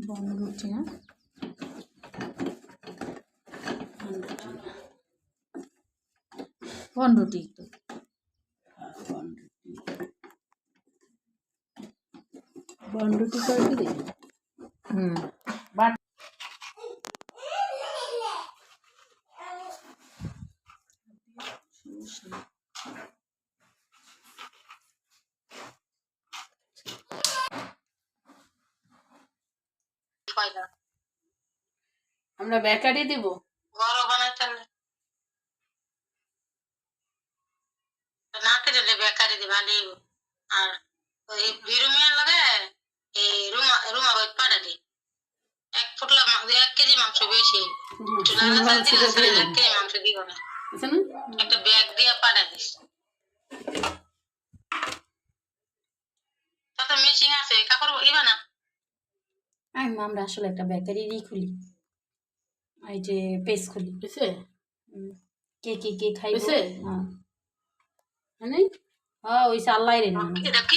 বনরুটি না বনরুটি তো বনরুটি করে দিবি। বাট আমরা বেকারি দিব বড় বানাইতে না কেটে বেকারি দিবা দিব আর ওই বিরুমিয়ার লাগে এই রুমা ওই পাড়া দি 1 ফুটলা 1 কেজি মাংস বেশি এক কেজি মাংস দিব না একটা ব্যাগ দিয়ে পাড়া দিস তাতে মিশিং আছে কাপড় ইবা না আমরা আসলে একটা বেকারিরই খুলি এই যে পেজ খুলি বুঝছে কে কে কে খাইবে বুঝছে হ্যাঁ মানে হ্যাঁ ওই চাল্লাই রে না এটা কি